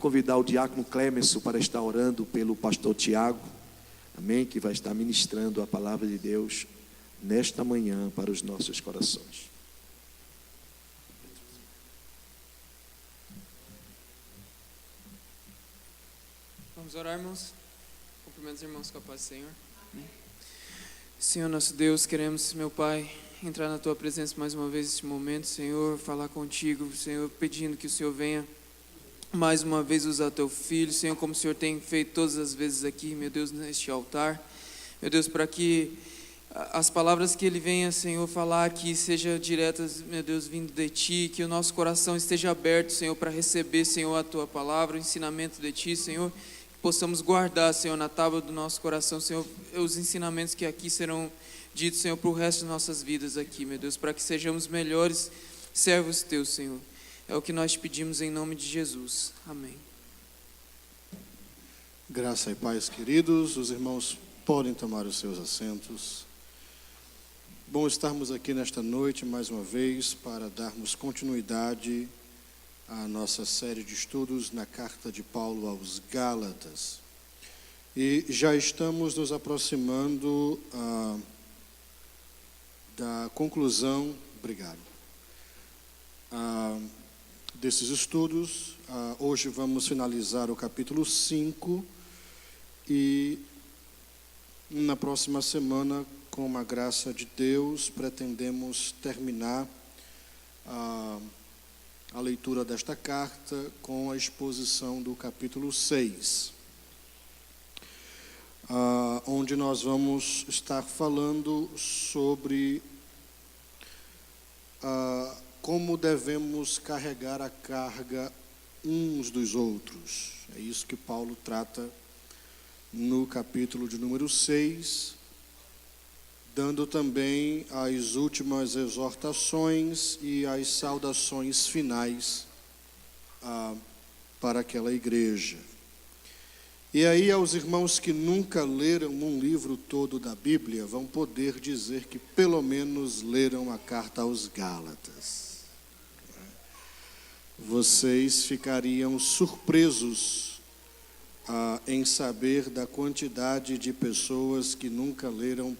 convidar o diácono Clemenson para estar orando pelo pastor Tiago, amém, que vai estar ministrando a palavra de Deus nesta manhã para os nossos corações. Vamos orar, irmãos? Cumprimento os irmãos com a paz do Senhor. Amém. Senhor nosso Deus, queremos, meu Pai, entrar na Tua presença mais uma vez neste momento, Senhor, falar contigo, Senhor, pedindo que o Senhor venha mais uma vez usar Teu Filho, Senhor, como o Senhor tem feito todas as vezes aqui, meu Deus, neste altar, meu Deus, para que as palavras que Ele venha, Senhor, falar aqui sejam diretas, meu Deus, vindo de Ti, que o nosso coração esteja aberto, Senhor, para receber, Senhor, a Tua palavra, o ensinamento de Ti, Senhor, que possamos guardar, Senhor, na tábua do nosso coração, Senhor, os ensinamentos que aqui serão ditos, Senhor, para o resto de nossas vidas aqui, meu Deus, para que sejamos melhores servos Teus, Senhor. É o que nós te pedimos em nome de Jesus. Amém. Graça e paz, queridos. Os irmãos podem tomar os seus assentos. Bom estarmos aqui nesta noite mais uma vez para darmos continuidade à nossa série de estudos na carta de Paulo aos Gálatas. E já estamos nos aproximando da conclusão, desses estudos. Hoje vamos finalizar o capítulo 5 e na próxima semana, com a graça de Deus, pretendemos terminar a leitura desta carta com a exposição do capítulo 6, onde nós vamos estar falando sobre como devemos carregar a carga uns dos outros. É isso que Paulo trata no capítulo de número 6, dando também as últimas exortações e as saudações finais para aquela igreja. E aí, aos irmãos que nunca leram um livro todo da Bíblia, vão poder dizer que pelo menos leram a carta aos Gálatas. Vocês ficariam surpresos em saber da quantidade de pessoas que nunca leram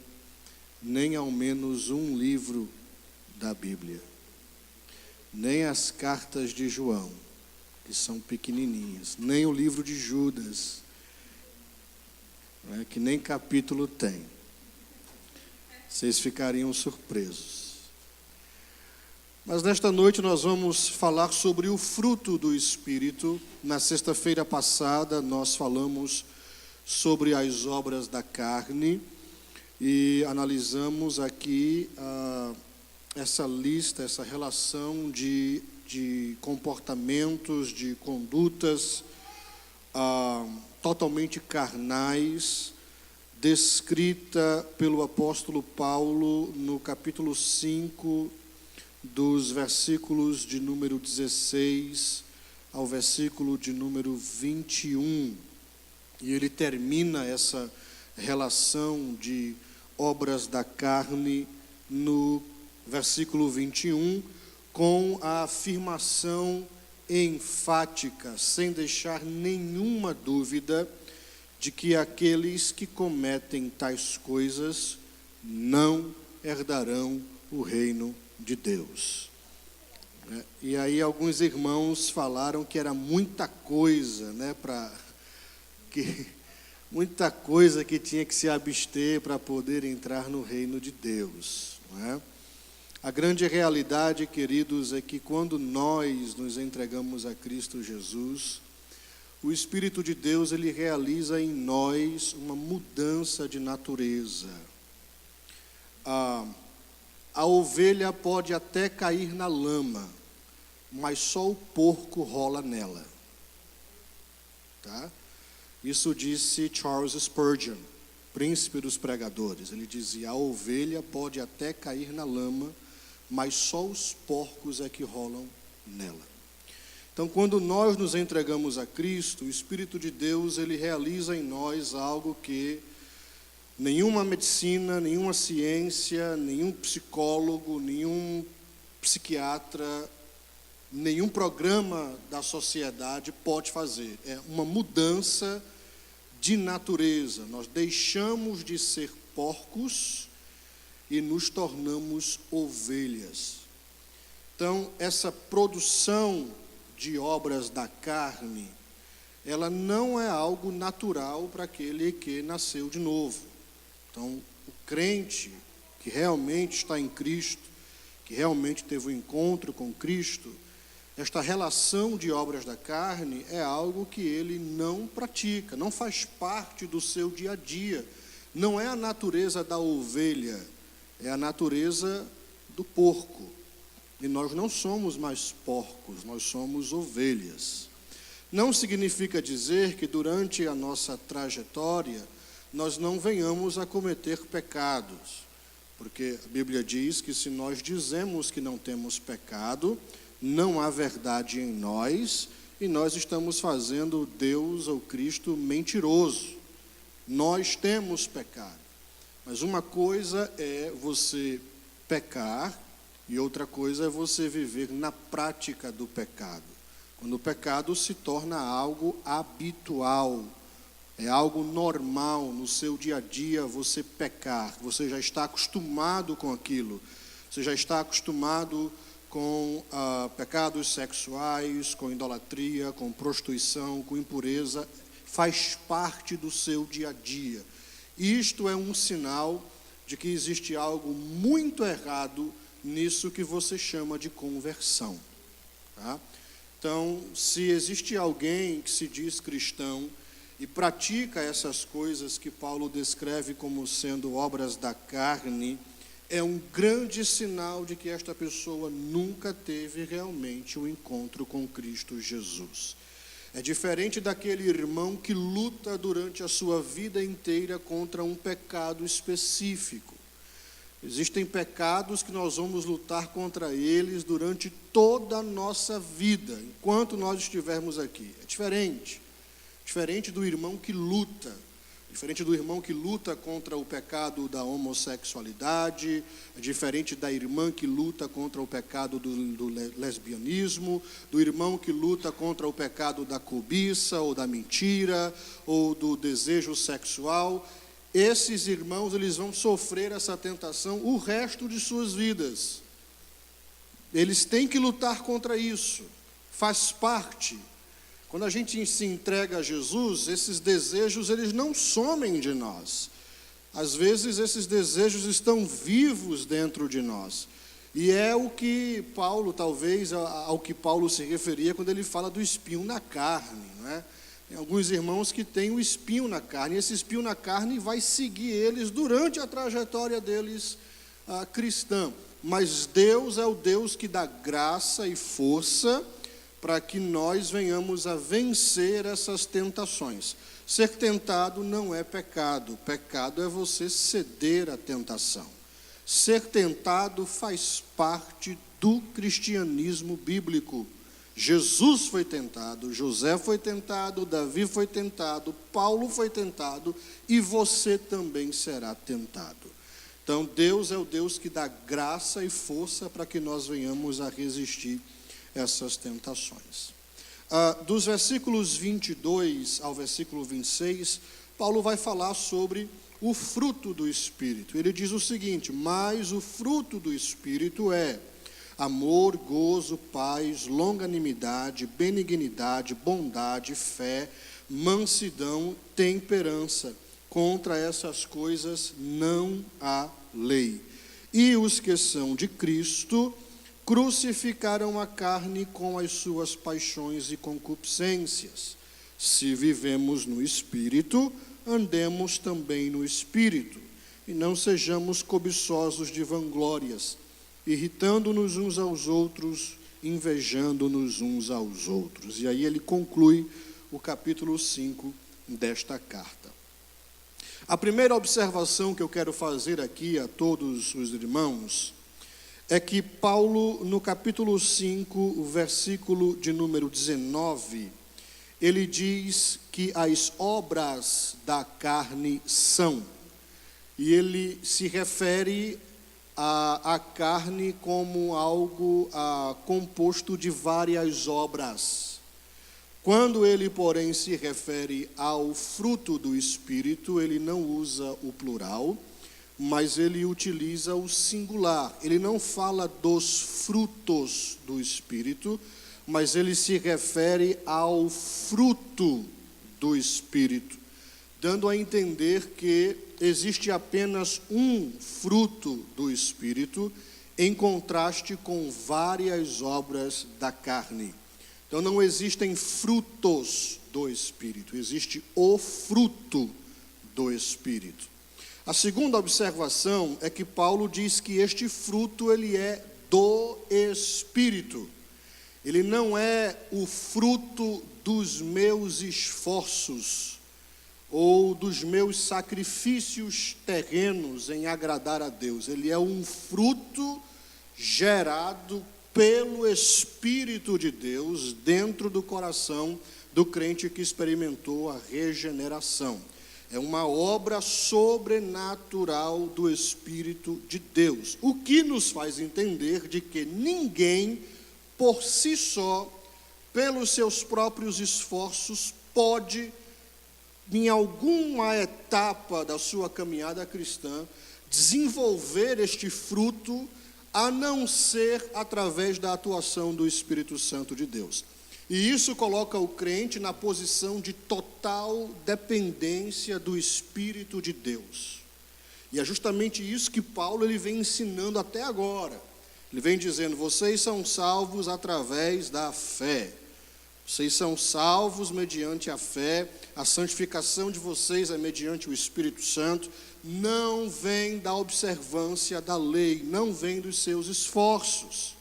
nem ao menos um livro da Bíblia, nem as cartas de João, que são pequenininhas, nem o livro de Judas, que nem capítulo tem. Vocês ficariam surpresos. Mas nesta noite nós vamos falar sobre o fruto do Espírito. Na sexta-feira passada nós falamos sobre as obras da carne e analisamos aqui essa lista, essa relação de comportamentos, de condutas totalmente carnais, descrita pelo apóstolo Paulo no capítulo 5, dos versículos de número 16 ao versículo de número 21. E ele termina essa relação de obras da carne no versículo 21 com a afirmação enfática, sem deixar nenhuma dúvida, de que aqueles que cometem tais coisas não herdarão o reino de Deus. E aí alguns irmãos falaram que era muita coisa, muita coisa que tinha que se abster para poder entrar no reino de Deus, não é? A grande realidade, queridos, é que quando nós nos entregamos a Cristo Jesus, o Espírito de Deus, ele realiza em nós uma mudança de natureza. A ovelha pode até cair na lama, mas só o porco rola nela. Tá? Isso disse Charles Spurgeon, príncipe dos pregadores. Ele dizia: a ovelha pode até cair na lama, mas só os porcos é que rolam nela. Então, quando nós nos entregamos a Cristo, o Espírito de Deus, ele realiza em nós algo que nenhuma medicina, nenhuma ciência, nenhum psicólogo, nenhum psiquiatra nenhum programa da sociedade pode fazer. É uma mudança de natureza. Nós deixamos de ser porcos e nos tornamos ovelhas. Então, essa produção de obras da carne, ela não é algo natural para aquele que nasceu de novo. Então, o crente que realmente está em Cristo, que realmente teve um encontro com Cristo, esta relação de obras da carne é algo que ele não pratica, não faz parte do seu dia a dia. Não é a natureza da ovelha, é a natureza do porco. E nós não somos mais porcos, nós somos ovelhas. Não significa dizer que durante a nossa trajetória nós não venhamos a cometer pecados, porque a Bíblia diz que se nós dizemos que não temos pecado, não há verdade em nós e nós estamos fazendo Deus ou Cristo mentiroso. Nós temos pecado, mas uma coisa é você pecar e outra coisa é você viver na prática do pecado. Quando o pecado se torna algo habitual, é algo normal no seu dia a dia você pecar, você já está acostumado com aquilo, você já está acostumado com pecados sexuais, com idolatria, com prostituição, com impureza, faz parte do seu dia a dia. Isto é um sinal de que existe algo muito errado nisso que você chama de conversão. Tá? Então, se existe alguém que se diz cristão e pratica essas coisas que Paulo descreve como sendo obras da carne, é um grande sinal de que esta pessoa nunca teve realmente um encontro com Cristo Jesus. É diferente daquele irmão que luta durante a sua vida inteira contra um pecado específico. Existem pecados que nós vamos lutar contra eles durante toda a nossa vida, enquanto nós estivermos aqui. É diferente. Diferente do irmão que luta. Diferente do irmão que luta contra o pecado da homossexualidade, é diferente da irmã que luta contra o pecado do lesbianismo, do irmão que luta contra o pecado da cobiça, ou da mentira, ou do desejo sexual. Esses irmãos, eles vão sofrer essa tentação o resto de suas vidas. Eles têm que lutar contra isso, faz parte. Quando a gente se entrega a Jesus, esses desejos, eles não somem de nós. Às vezes, esses desejos estão vivos dentro de nós. E é o que Paulo, talvez, ao que Paulo se referia quando ele fala do espinho na carne, não é? Tem alguns irmãos que têm o espinho na carne, e esse espinho na carne vai seguir eles durante a trajetória deles cristã. Mas Deus é o Deus que dá graça e força para que nós venhamos a vencer essas tentações. Ser tentado não é pecado. Pecado é você ceder à tentação. Ser tentado faz parte do cristianismo bíblico. Jesus foi tentado, José foi tentado, Davi foi tentado, Paulo foi tentado e você também será tentado. Então, Deus é o Deus que dá graça e força para que nós venhamos a resistir essas tentações. Dos versículos 22 ao versículo 26, Paulo vai falar sobre o fruto do Espírito. Ele diz o seguinte: mas o fruto do Espírito é amor, gozo, paz, longanimidade, benignidade, bondade, fé, mansidão, temperança. Contra essas coisas não há lei. E os que são de Cristo crucificaram a carne com as suas paixões e concupiscências. Se vivemos no Espírito, andemos também no Espírito, e não sejamos cobiçosos de vanglórias, irritando-nos uns aos outros, invejando-nos uns aos outros. E aí ele conclui o capítulo 5 desta carta. A primeira observação que eu quero fazer aqui a todos os irmãos é que Paulo, no capítulo 5, o versículo de número 19, ele diz que as obras da carne são, e ele se refere a carne como algo composto de várias obras. Quando ele, porém, se refere ao fruto do Espírito, ele não usa o plural, mas ele utiliza o singular. Ele não fala dos frutos do Espírito, mas ele se refere ao fruto do Espírito, dando a entender que existe apenas um fruto do Espírito, em contraste com várias obras da carne. Então não existem frutos do Espírito, existe o fruto do Espírito. A segunda observação é que Paulo diz que este fruto ele é do Espírito. Ele não é o fruto dos meus esforços ou dos meus sacrifícios terrenos em agradar a Deus. Ele é um fruto gerado pelo Espírito de Deus dentro do coração do crente que experimentou a regeneração. É uma obra sobrenatural do Espírito de Deus, o que nos faz entender de que ninguém, por si só, pelos seus próprios esforços, pode, em alguma etapa da sua caminhada cristã, desenvolver este fruto, a não ser através da atuação do Espírito Santo de Deus. E isso coloca o crente na posição de total dependência do Espírito de Deus. E é justamente isso que Paulo ele vem ensinando até agora. Ele vem dizendo: vocês são salvos através da fé. Vocês são salvos mediante a fé. A santificação de vocês é mediante o Espírito Santo. Não vem da observância da lei, não vem dos seus esforços.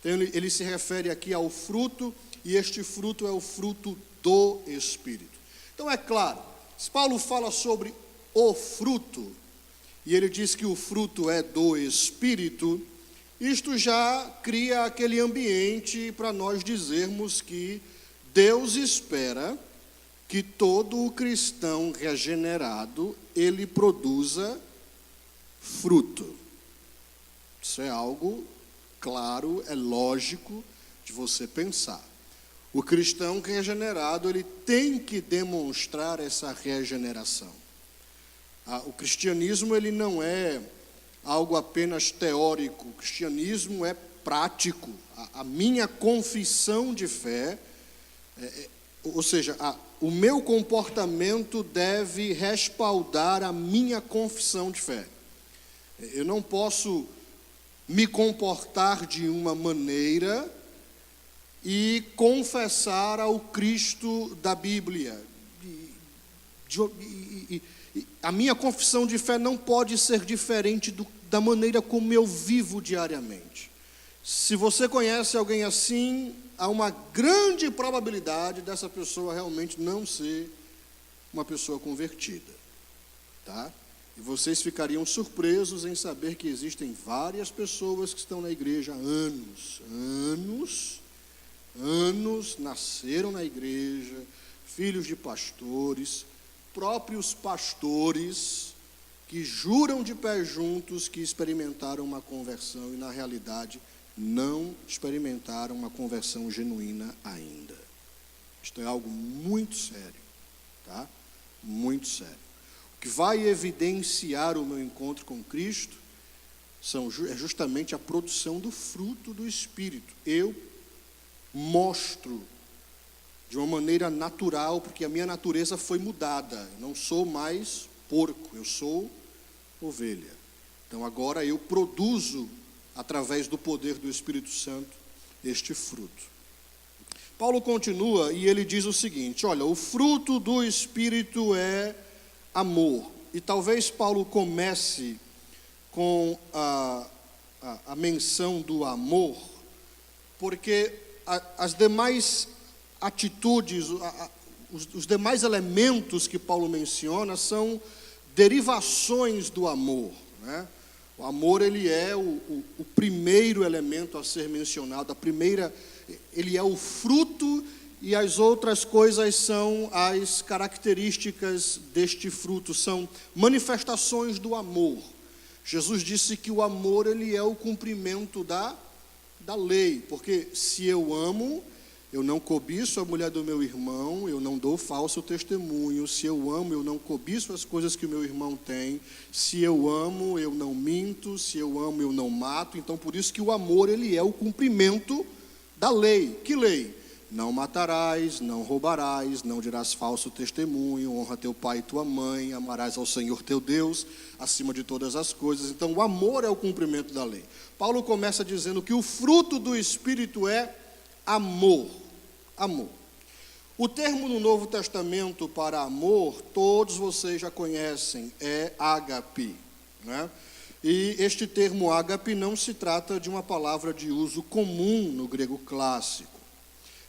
Então, ele se refere aqui ao fruto, e este fruto é o fruto do Espírito. Então é claro, se Paulo fala sobre o fruto, e ele diz que o fruto é do Espírito, isto já cria aquele ambiente para nós dizermos que Deus espera que todo o cristão regenerado, ele produza fruto. Isso é algo claro, é lógico de você pensar. O cristão regenerado, ele tem que demonstrar essa regeneração. O cristianismo, ele não é algo apenas teórico, o cristianismo é prático. A minha confissão de fé, ou seja, o meu comportamento deve respaldar a minha confissão de fé. Eu não posso me comportar de uma maneira e confessar ao Cristo da Bíblia. A minha confissão de fé não pode ser diferente da maneira como eu vivo diariamente. Se você conhece alguém assim, há uma grande probabilidade dessa pessoa realmente não ser uma pessoa convertida, tá? E vocês ficariam surpresos em saber que existem várias pessoas que estão na igreja há anos, nasceram na igreja, filhos de pastores, próprios pastores, que juram de pé juntos que experimentaram uma conversão e, na realidade, não experimentaram uma conversão genuína ainda. Isto é algo muito sério, tá? Muito sério. O que vai evidenciar o meu encontro com Cristo é justamente a produção do fruto do Espírito. Eu mostro de uma maneira natural, porque a minha natureza foi mudada. Eu não sou mais porco, eu sou ovelha. Então agora eu produzo, através do poder do Espírito Santo, este fruto. Paulo continua e ele diz o seguinte: olha, o fruto do Espírito é amor. E talvez Paulo comece com a menção do amor, porque as demais atitudes, os demais elementos que Paulo menciona são derivações do amor, né? O amor, ele é o primeiro elemento a ser mencionado, ele é o fruto, e as outras coisas são as características deste fruto, são manifestações do amor. Jesus disse que o amor, ele é o cumprimento da lei, porque se eu amo, eu não cobiço a mulher do meu irmão, eu não dou falso testemunho. Se eu amo, eu não cobiço as coisas que o meu irmão tem. Se eu amo, eu não minto. Se eu amo, eu não mato. Então, por isso que o amor, ele é o cumprimento da lei. Que lei? Não matarás, não roubarás, não dirás falso testemunho, honra teu pai e tua mãe, amarás ao Senhor teu Deus, acima de todas as coisas. Então, o amor é o cumprimento da lei. Paulo começa dizendo que o fruto do Espírito é amor. Amor. O termo no Novo Testamento para amor, todos vocês já conhecem, é ágape, né? E este termo ágape não se trata de uma palavra de uso comum no grego clássico.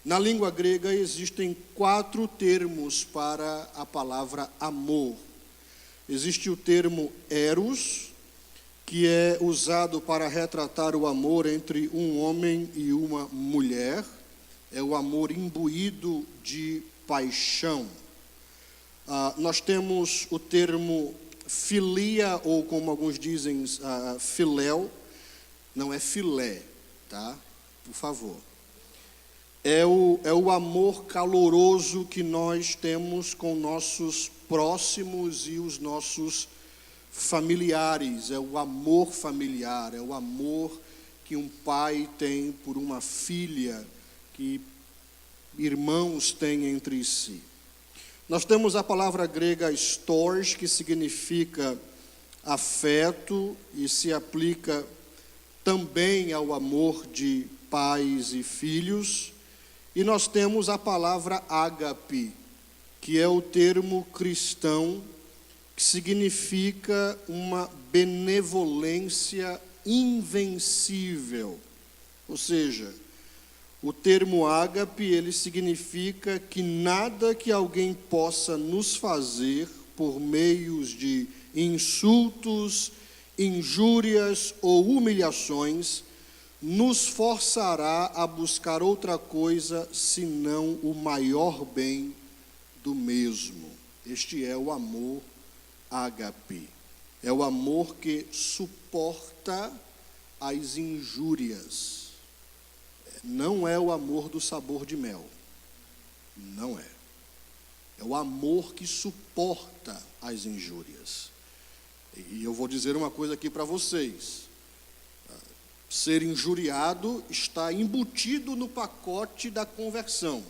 Na língua grega existem 4 termos para a palavra amor. Existe o termo eros, que é usado para retratar o amor entre um homem e uma mulher. É o amor imbuído de paixão. Nós temos o termo filia, ou como alguns dizem, filéu. Não é filé, tá? Por favor. É o amor caloroso que nós temos com nossos próximos e os nossos familiares. É o amor familiar, é o amor que um pai tem por uma filha, que irmãos têm entre si. Nós temos a palavra grega storge, que significa afeto e se aplica também ao amor de pais e filhos. E nós temos a palavra ágape, que é o termo cristão, que significa uma benevolência invencível. Ou seja, o termo ágape, ele significa que nada que alguém possa nos fazer por meios de insultos, injúrias ou humilhações nos forçará a buscar outra coisa senão o maior bem do mesmo. Este é o amor ágape. É o amor que suporta as injúrias. Não é o amor do sabor de mel. Não é. É o amor que suporta as injúrias. E eu vou dizer uma coisa aqui para vocês. Ser injuriado está embutido no pacote da conversão.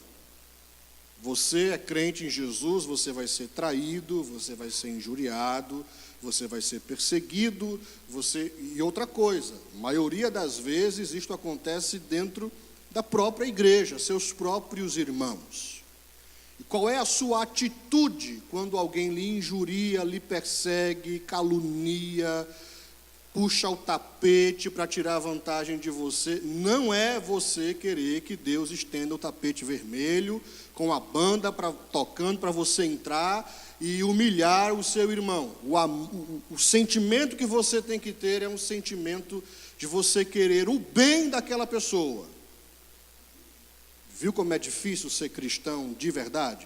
Você é crente em Jesus, você vai ser traído, você vai ser injuriado, você vai ser perseguido, e outra coisa, a maioria das vezes isto acontece dentro da própria igreja, seus próprios irmãos. E qual é a sua atitude quando alguém lhe injuria, lhe persegue, calunia, puxa o tapete para tirar vantagem de você? Não é você querer que Deus estenda o tapete vermelho com a banda tocando para você entrar e humilhar o seu irmão. O sentimento que você tem que ter é um sentimento de você querer o bem daquela pessoa. Viu como é difícil ser cristão de verdade?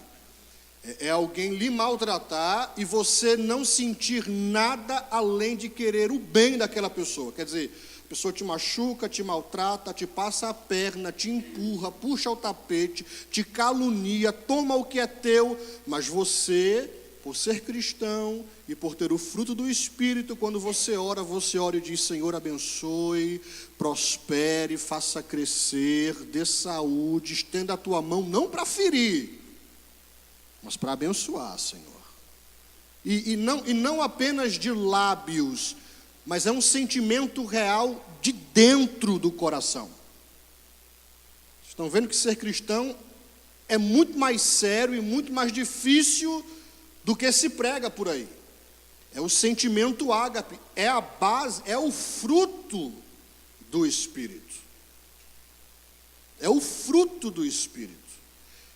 É alguém lhe maltratar e você não sentir nada além de querer o bem daquela pessoa. Quer dizer, a pessoa te machuca, te maltrata, te passa a perna, te empurra, puxa o tapete, te calunia, toma o que é teu, mas você, por ser cristão e por ter o fruto do Espírito, quando você ora e diz: Senhor, abençoe, prospere, faça crescer, dê saúde, estenda a tua mão, não para ferir, mas para abençoar, Senhor. E não apenas de lábios, mas é um sentimento real de dentro do coração. Estão vendo que ser cristão é muito mais sério e muito mais difícil do que se prega por aí. É o sentimento ágape, é a base, é o fruto do Espírito. É o fruto do Espírito.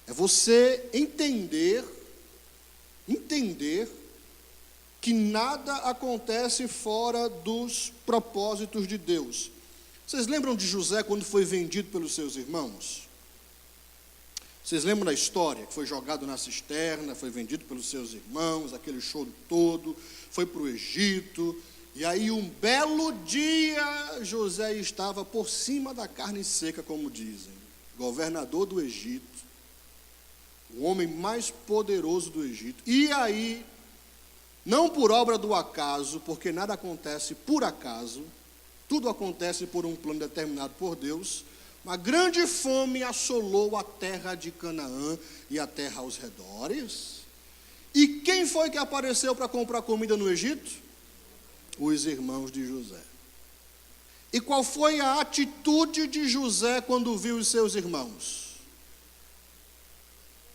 É você entender que nada acontece fora dos propósitos de Deus. Vocês lembram de José quando foi vendido pelos seus irmãos? Vocês lembram da história? Que foi jogado na cisterna, foi vendido pelos seus irmãos, aquele choro todo, foi para o Egito, E aí um belo dia, José estava por cima da carne seca, como dizem, governador do Egito, o homem mais poderoso do Egito. E aí, não por obra do acaso, porque nada acontece por acaso, tudo acontece por um plano determinado por Deus, uma grande fome assolou a terra de Canaã e a terra aos redores. E quem foi que apareceu para comprar comida no Egito? Os irmãos de José. E qual foi a atitude de José quando viu os seus irmãos?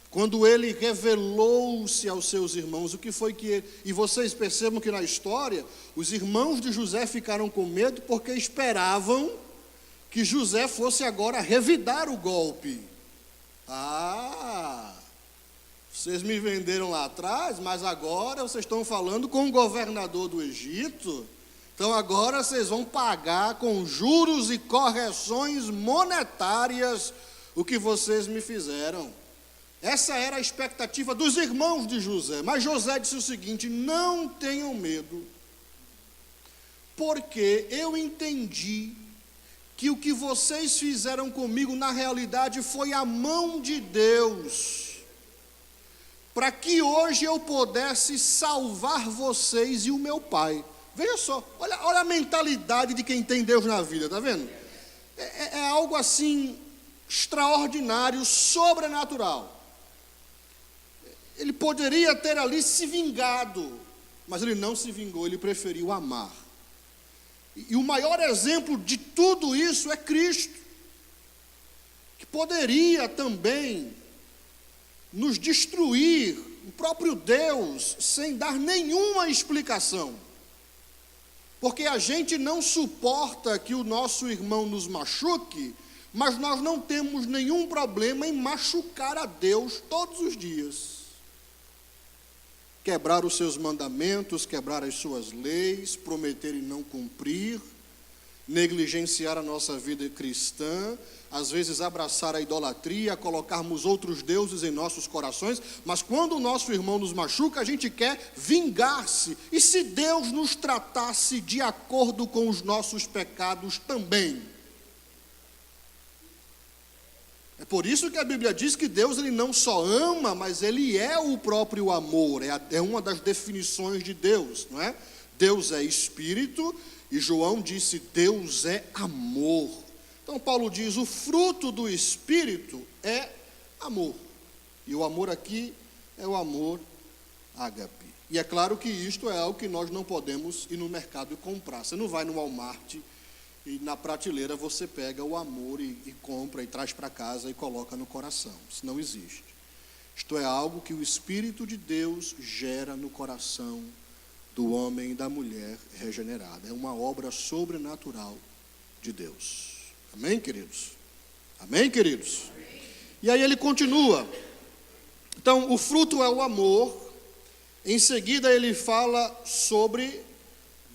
Quando ele revelou-se aos seus irmãos, o que foi que ele... E vocês percebam que na história, os irmãos de José ficaram com medo porque esperavam que José fosse agora revidar o golpe. Vocês me venderam lá atrás, mas agora vocês estão falando com o governador do Egito, então agora vocês vão pagar com juros e correções monetárias o que vocês me fizeram. Essa era a expectativa dos irmãos de José, mas José disse o seguinte: não tenham medo, porque eu entendi que o que vocês fizeram comigo na realidade foi a mão de Deus, para que hoje eu pudesse salvar vocês e o meu pai. Veja só, olha a mentalidade de quem tem Deus na vida, está vendo? É algo assim, extraordinário, sobrenatural. Ele poderia ter ali se vingado, mas ele não se vingou, ele preferiu amar. E o maior exemplo de tudo isso é Cristo, que poderia também nos destruir, o próprio Deus, sem dar nenhuma explicação. Porque a gente não suporta que o nosso irmão nos machuque, mas nós não temos nenhum problema em machucar a Deus todos os dias. Quebrar os seus mandamentos, quebrar as suas leis, prometer e não cumprir, negligenciar a nossa vida cristã, às vezes abraçar a idolatria, colocarmos outros deuses em nossos corações, mas quando o nosso irmão nos machuca, a gente quer vingar-se. E se Deus nos tratasse de acordo com os nossos pecados também? É por isso que a Bíblia diz que Deus ele não só ama, mas Ele é o próprio amor, é uma das definições de Deus, não é? Deus é Espírito, e João disse, Deus é amor. Então Paulo diz, o fruto do Espírito é amor. E o amor aqui é o amor ágape. E é claro que isto é algo que nós não podemos ir no mercado e comprar. Você não vai no Walmart e na prateleira você pega o amor e compra e traz para casa e coloca no coração. Isso não existe. Isto é algo que o Espírito de Deus gera no coração do homem e da mulher regenerada. É uma obra sobrenatural de Deus. Amém, queridos? Amém, queridos? E aí ele continua. Então, o fruto é o amor. Em seguida ele fala sobre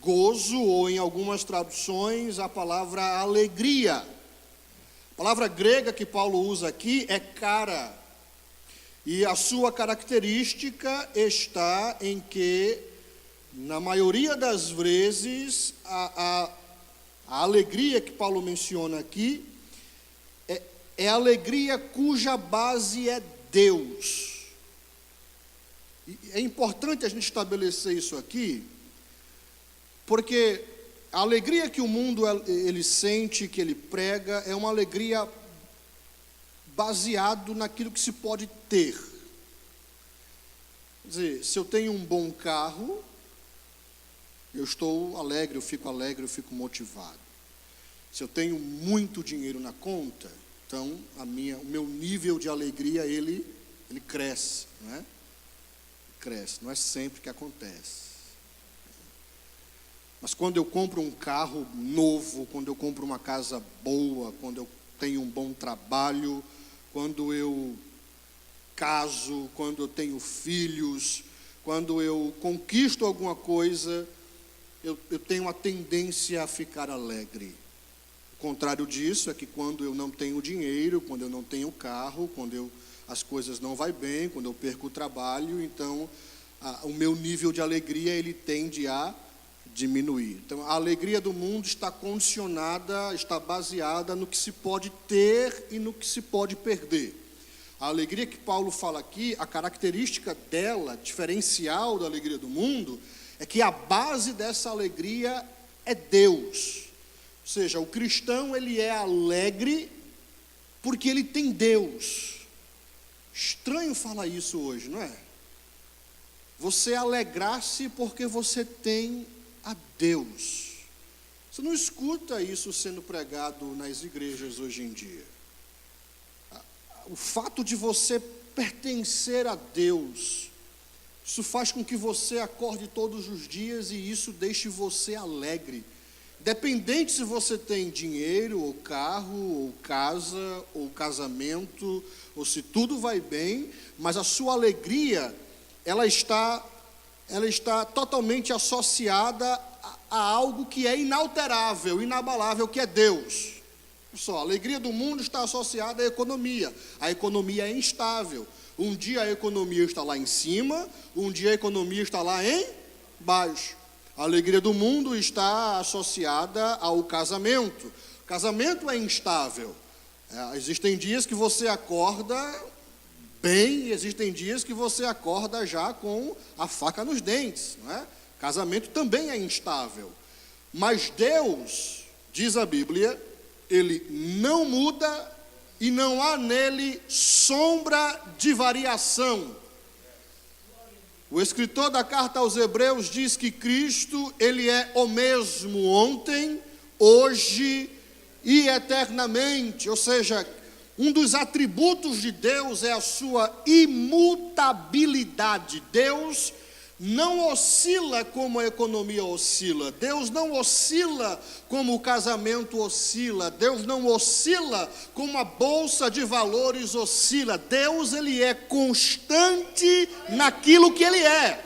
gozo, ou em algumas traduções a palavra alegria. A palavra grega que Paulo usa aqui é cara. E a sua característica está em que, na maioria das vezes, a alegria que Paulo menciona aqui é alegria cuja base é Deus. E é importante a gente estabelecer isso aqui, porque a alegria que o mundo ele sente, que ele prega, é uma alegria baseado naquilo que se pode ter. Quer dizer, se eu tenho um bom carro, eu estou alegre, eu fico motivado. Se eu tenho muito dinheiro na conta, então o meu nível de alegria ele cresce, não é? Cresce, não é sempre que acontece. Mas quando eu compro um carro novo, quando eu compro uma casa boa, quando eu tenho um bom trabalho, quando eu caso, quando eu tenho filhos, quando eu conquisto alguma coisa, eu tenho a tendência a ficar alegre. O contrário disso é que quando eu não tenho dinheiro, quando eu não tenho carro, quando as coisas não vão bem, quando eu perco o trabalho, então o meu nível de alegria ele tende a diminuir. Então, a alegria do mundo está condicionada, está baseada no que se pode ter e no que se pode perder. A alegria que Paulo fala aqui, a característica dela, diferencial da alegria do mundo, é que a base dessa alegria é Deus. Ou seja, o cristão, ele é alegre porque ele tem Deus. Estranho falar isso hoje, não é? Você alegrar-se porque você tem a Deus. Você não escuta isso sendo pregado nas igrejas hoje em dia. O fato de você pertencer a Deus, isso faz com que você acorde todos os dias e isso deixe você alegre. Independente se você tem dinheiro, ou carro, ou casa, ou casamento, ou se tudo vai bem, mas a sua alegria, ela está totalmente associada a algo que é inalterável, inabalável, que é Deus. Só, a alegria do mundo está associada à economia. A economia é instável. Um dia a economia está lá em cima, um dia a economia está lá embaixo. A alegria do mundo está associada ao casamento. O casamento é instável. Existem dias que você acorda bem, e existem dias que você acorda já com a faca nos dentes, não é? Casamento também é instável. Mas Deus, diz a Bíblia, Ele não muda e não há nele sombra de variação. O escritor da carta aos Hebreus diz que Cristo, Ele é o mesmo ontem, hoje e eternamente. Ou seja, um dos atributos de Deus é a sua imutabilidade. Deus não oscila como a economia oscila. Deus não oscila como o casamento oscila. Deus não oscila como a bolsa de valores oscila. Deus, Ele é constante naquilo que Ele é.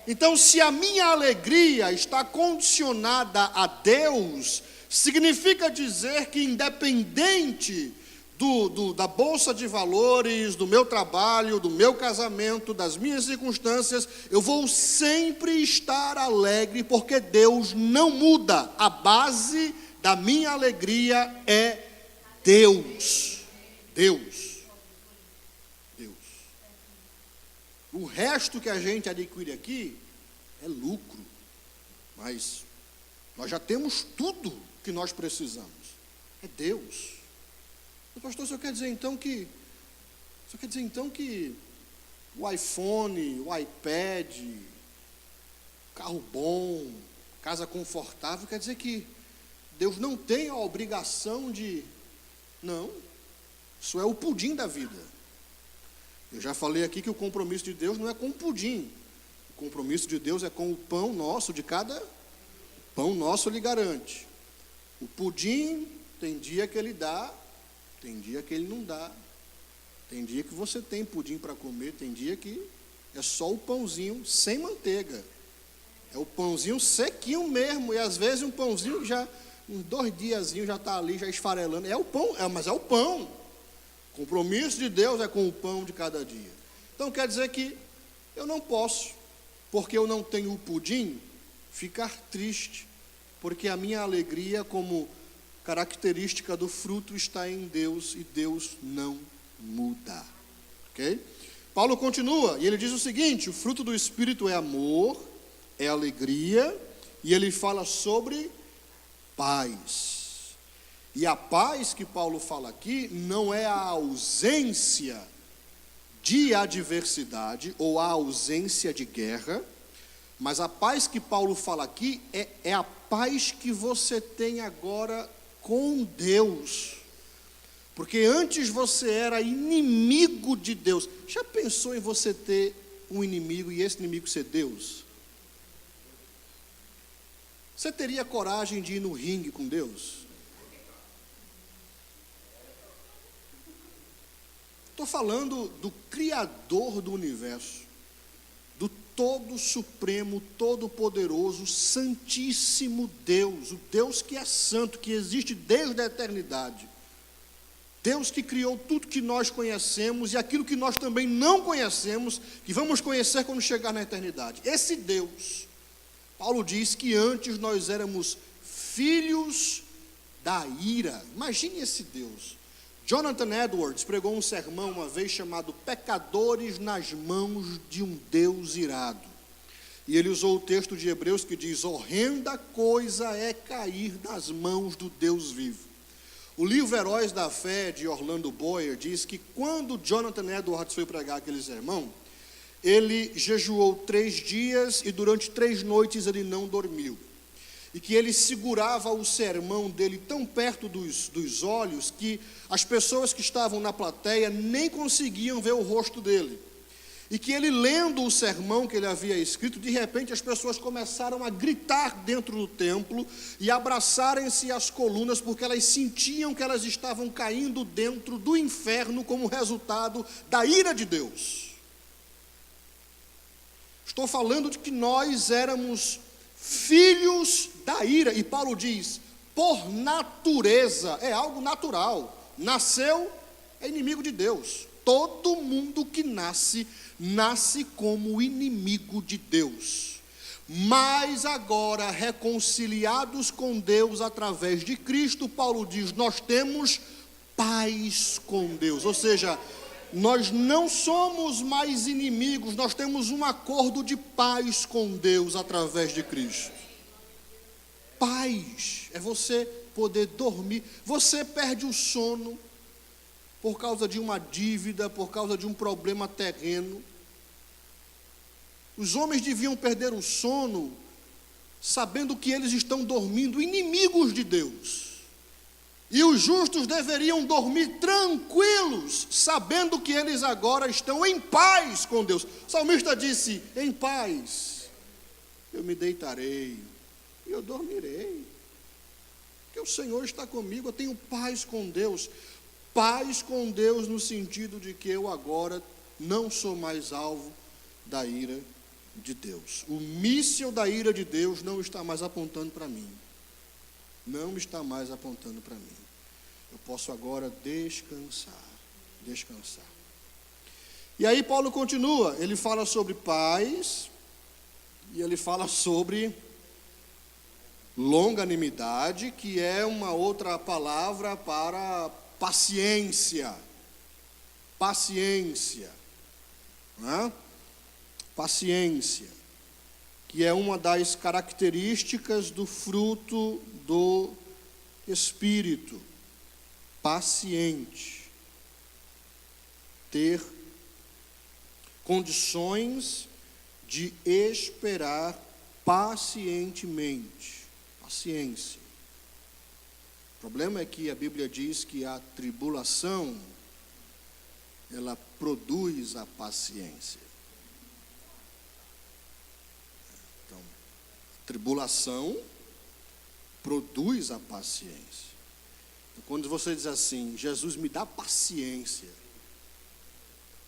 Então, se a minha alegria está condicionada a Deus, significa dizer que independente da bolsa de valores, do meu trabalho, do meu casamento, das minhas circunstâncias, eu vou sempre estar alegre, porque Deus não muda. A base da minha alegria é Deus. Deus. Deus. O resto que a gente adquire aqui é lucro, mas nós já temos tudo que nós precisamos. É Deus. Pastor, o senhor quer dizer então que o iPhone, o iPad, carro bom, casa confortável, quer dizer que Deus não tem a obrigação de... Não, isso é o pudim da vida. Eu já falei aqui que o compromisso de Deus não é com o pudim. O compromisso de Deus é com o pão nosso, de cada pão nosso Ele garante. O pudim, tem dia que Ele dá, tem dia que Ele não dá. Tem dia que você tem pudim para comer, tem dia que é só o pãozinho sem manteiga. É o pãozinho sequinho mesmo, e às vezes um pãozinho que já, uns 2 diazinhos já está ali, já esfarelando. É o pão, mas é o pão. O compromisso de Deus é com o pão de cada dia. Então quer dizer que eu não posso, porque eu não tenho o pudim, ficar triste, porque a minha alegria como característica do fruto está em Deus, e Deus não muda. Ok? Paulo continua, e ele diz o seguinte: o fruto do Espírito é amor, é alegria, e ele fala sobre paz. E a paz que Paulo fala aqui não é a ausência de adversidade ou a ausência de guerra, mas a paz que Paulo fala aqui é a paz que você tem agora com Deus. Porque antes você era inimigo de Deus. Já pensou em você ter um inimigo e esse inimigo ser Deus? Você teria coragem de ir no ringue com Deus? Estou falando do Criador do universo, do Todo Supremo, Todo Poderoso, Santíssimo Deus, o Deus que é santo, que existe desde a eternidade. Deus que criou tudo que nós conhecemos e aquilo que nós também não conhecemos, que vamos conhecer quando chegar na eternidade. Esse Deus, a Paulo diz que antes nós éramos filhos da ira. Imagine esse Deus. Jonathan Edwards pregou um sermão uma vez chamado Pecadores nas mãos de um Deus irado. E ele usou o texto de Hebreus que diz: horrenda coisa é cair nas mãos do Deus vivo. O livro Heróis da Fé, de Orlando Boyer, diz que quando Jonathan Edwards foi pregar aquele sermão, ele jejuou 3 dias e durante 3 noites ele não dormiu. E que ele segurava o sermão dele tão perto dos olhos que as pessoas que estavam na plateia nem conseguiam ver o rosto dele. E que ele, lendo o sermão que ele havia escrito, de repente as pessoas começaram a gritar dentro do templo e abraçarem-se às colunas, porque elas sentiam que elas estavam caindo dentro do inferno como resultado da ira de Deus. Estou falando de que nós éramos filhos da ira, e Paulo diz, por natureza, é algo natural, nasceu, é inimigo de Deus. Todo mundo que nasce como inimigo de Deus. Mas agora, reconciliados com Deus através de Cristo, Paulo diz, nós temos paz com Deus. Ou seja, nós não somos mais inimigos, nós temos um acordo de paz com Deus através de Cristo. Paz é você poder dormir. Você perde o sono por causa de uma dívida, por causa de um problema terreno. Os homens deviam perder o sono sabendo que eles estão dormindo inimigos de Deus. E os justos deveriam dormir tranquilos, sabendo que eles agora estão em paz com Deus. O salmista disse, em paz eu me deitarei e eu dormirei, porque o Senhor está comigo, eu tenho paz com Deus. Paz com Deus no sentido de que eu agora não sou mais alvo da ira de Deus. O míssil da ira de Deus não está mais apontando para mim. Não está mais apontando para mim. Eu posso agora descansar. E aí Paulo continua, ele fala sobre paz, e ele fala sobre longanimidade, que é uma outra palavra para paciência, né? Paciência, que é uma das características do fruto do Espírito, paciente, ter condições de esperar pacientemente, paciência. O problema é que a Bíblia diz que a tribulação, ela produz a paciência. Então, tribulação produz a paciência. Então, quando você diz assim, Jesus me dá paciência,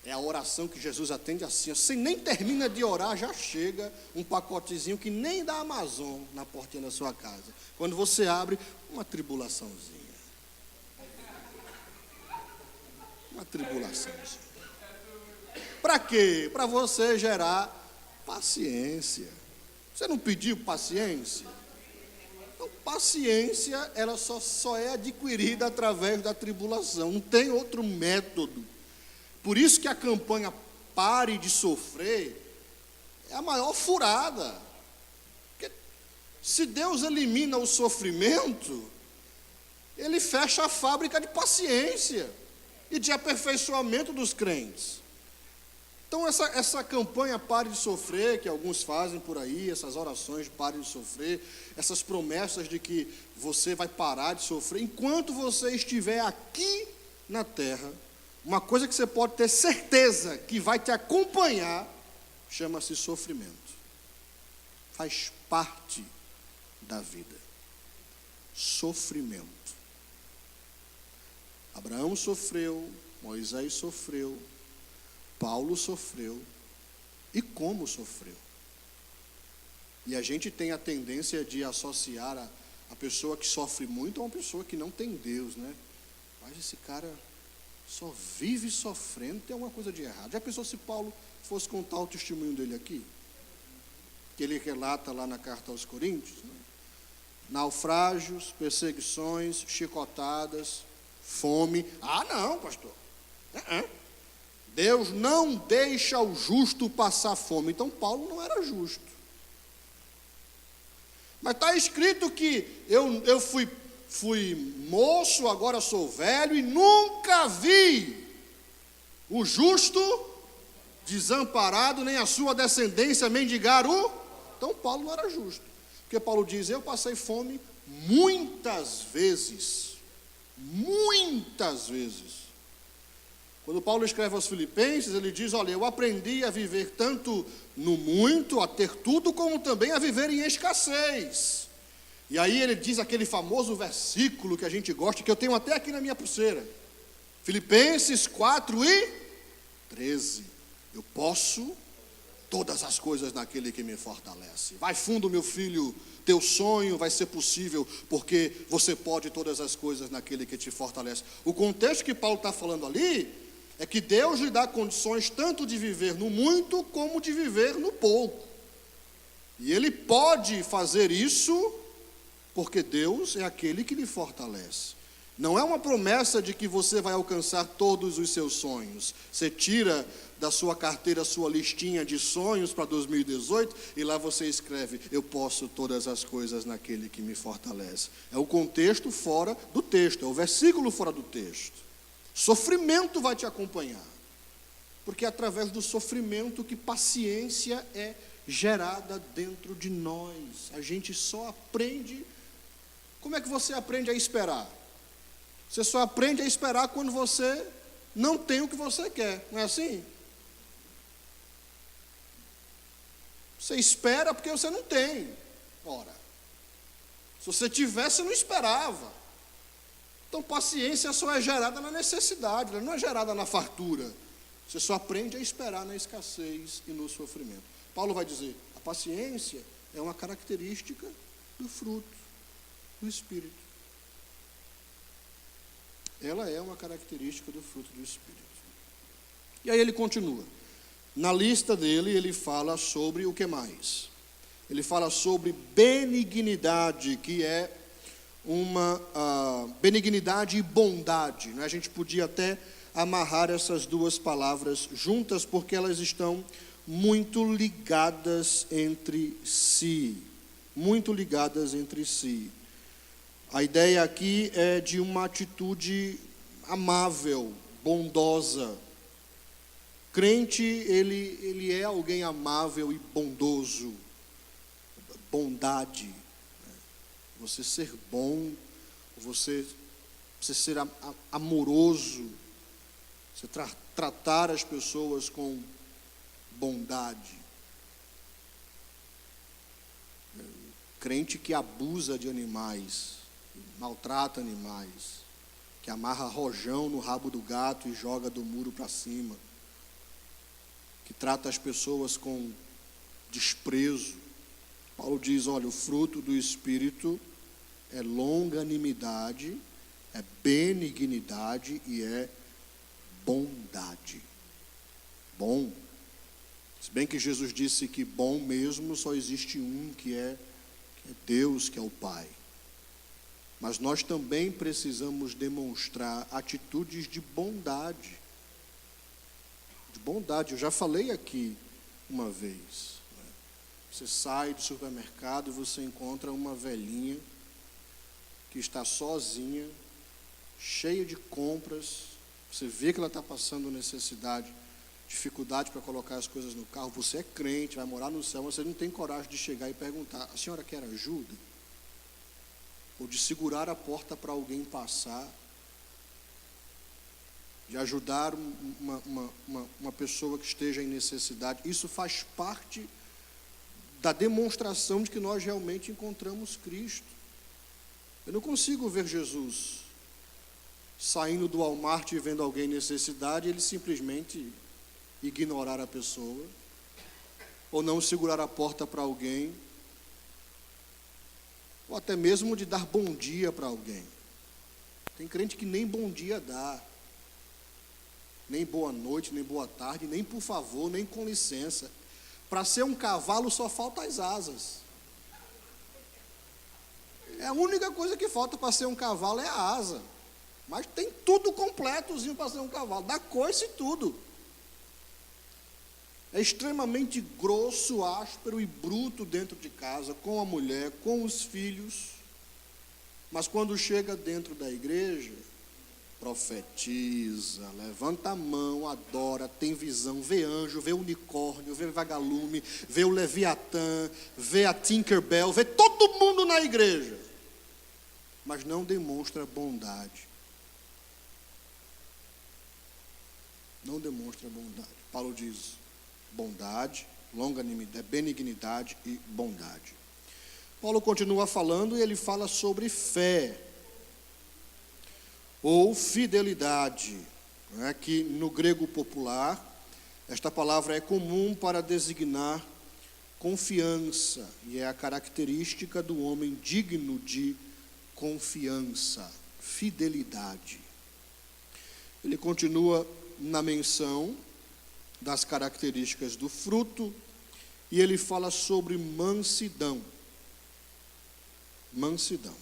é a oração que Jesus atende assim. Você nem termina de orar, já chega um pacotezinho que nem da Amazon na portinha da sua casa. Quando você abre, uma tribulaçãozinha. Uma tribulaçãozinha. Para quê? Para você gerar paciência. Você não pediu paciência? Então, paciência, ela só é adquirida através da tribulação. Não tem outro método. Por isso que a campanha Pare de Sofrer é a maior furada. Porque se Deus elimina o sofrimento, Ele fecha a fábrica de paciência e de aperfeiçoamento dos crentes. Então essa campanha Pare de Sofrer, que alguns fazem por aí, essas orações de Pare de Sofrer, essas promessas de que você vai parar de sofrer, enquanto você estiver aqui na terra, uma coisa que você pode ter certeza que vai te acompanhar, chama-se sofrimento. Faz parte da vida. Sofrimento. Abraão sofreu, Moisés sofreu, Paulo sofreu, e como sofreu. E a gente tem a tendência de associar a pessoa que sofre muito a uma pessoa que não tem Deus, né? Mas esse cara só vive sofrendo, tem alguma coisa de errado. Já pensou se Paulo fosse contar o testemunho dele aqui? que ele relata lá na carta aos Coríntios, né? Naufrágios, perseguições, chicotadas, fome. Ah, não, pastor. Deus não deixa o justo passar fome. Então Paulo não era justo. Mas está escrito que eu fui moço, agora sou velho e nunca vi o justo desamparado, nem a sua descendência mendigar o... Então Paulo não era justo. Porque Paulo diz, eu passei fome muitas vezes. Muitas vezes. Quando Paulo escreve aos Filipenses, ele diz, olha, eu aprendi a viver tanto no muito, a ter tudo, como também a viver em escassez. E aí ele diz aquele famoso versículo que a gente gosta, que eu tenho até aqui na minha pulseira. Filipenses 4:13. Eu posso todas as coisas naquele que me fortalece. Vai fundo, meu filho, teu sonho vai ser possível, porque você pode todas as coisas naquele que te fortalece. O contexto que Paulo está falando ali, é que Deus lhe dá condições tanto de viver no muito, como de viver no pouco. E ele pode fazer isso, porque Deus é aquele que lhe fortalece. Não é uma promessa de que você vai alcançar todos os seus sonhos. Você tira da sua carteira a sua listinha de sonhos para 2018 e lá você escreve, eu posso todas as coisas naquele que me fortalece. É o contexto fora do texto, é o versículo fora do texto. Sofrimento vai te acompanhar, porque é através do sofrimento que paciência é gerada dentro de nós. A gente só aprende. Como é que você aprende a esperar? Você só aprende a esperar quando você não tem o que você quer, não é assim? Você espera porque você não tem. Ora, se você tivesse, você não esperava. Então, paciência só é gerada na necessidade, ela não é gerada na fartura. Você só aprende a esperar na escassez e no sofrimento. Paulo vai dizer, a paciência é uma característica do fruto do Espírito. Ela é uma característica do fruto do Espírito. E aí ele continua. Na lista dele, ele fala sobre o que mais? Ele fala sobre benignidade, que é uma benignidade e bondade. Né? A gente podia até amarrar essas duas palavras juntas, porque elas estão muito ligadas entre si. Muito ligadas entre si. A ideia aqui é de uma atitude amável, bondosa. Crente, ele é alguém amável e bondoso. Bondade. Você ser bom, você ser amoroso, você tratar as pessoas com bondade. Crente que abusa de animais, maltrata animais, que amarra rojão no rabo do gato e joga do muro para cima, que trata as pessoas com desprezo. Paulo diz, olha, o fruto do Espírito é longanimidade, é benignidade e é bondade. Bom. Se bem que Jesus disse que bom mesmo só existe um, que é Deus, que é o Pai. Mas nós também precisamos demonstrar atitudes de bondade. De bondade, eu já falei aqui uma vez. Você sai do supermercado e você encontra uma velhinha que está sozinha, cheia de compras. Você vê que ela está passando necessidade, dificuldade para colocar as coisas no carro. Você é crente, vai morar no céu, mas você não tem coragem de chegar e perguntar, a senhora quer ajuda? Ou de segurar a porta para alguém passar, de ajudar uma pessoa que esteja em necessidade. Isso faz parte da demonstração de que nós realmente encontramos Cristo. Eu não consigo ver Jesus saindo do Walmart e vendo alguém em necessidade, ele simplesmente ignorar a pessoa, ou não segurar a porta para alguém, ou até mesmo de dar bom dia para alguém. Tem crente que nem bom dia dá, nem boa noite, nem boa tarde, nem por favor, nem com licença. Para ser um cavalo só falta as asas. É a única coisa que falta para ser um cavalo é a asa. Mas tem tudo completozinho para ser um cavalo, da coice e tudo. É extremamente grosso, áspero e bruto dentro de casa, com a mulher, com os filhos. Mas quando chega dentro da igreja, profetiza, levanta a mão, adora, tem visão, vê anjo, vê unicórnio, vê vagalume, vê o Leviatã, vê a Tinkerbell, vê todo mundo na igreja. Mas não demonstra bondade. Não demonstra bondade. Paulo diz bondade, longanimidade, benignidade e bondade. Paulo continua falando e ele fala sobre fé ou fidelidade, né, que no grego popular esta palavra é comum para designar confiança e é a característica do homem digno de confiança, fidelidade. Ele continua na menção das características do fruto e ele fala sobre mansidão. Mansidão.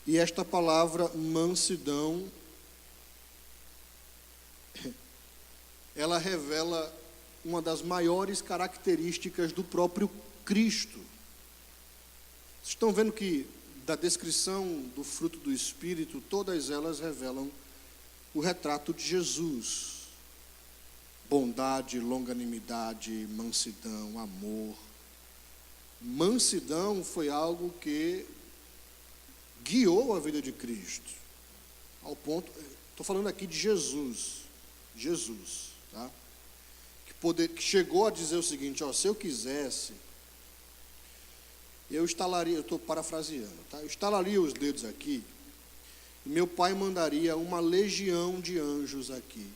E esta palavra mansidão, ela revela uma das maiores características do próprio Cristo. Vocês estão vendo que da descrição do fruto do Espírito, todas elas revelam o retrato de Jesus. Bondade, longanimidade, mansidão, amor. Mansidão foi algo que guiou a vida de Cristo. Ao ponto, estou falando aqui de Jesus, tá? Que chegou a dizer o seguinte, ó, se eu quisesse, eu estou parafraseando, tá? Eu estalaria os dedos aqui, e meu pai mandaria uma legião de anjos aqui,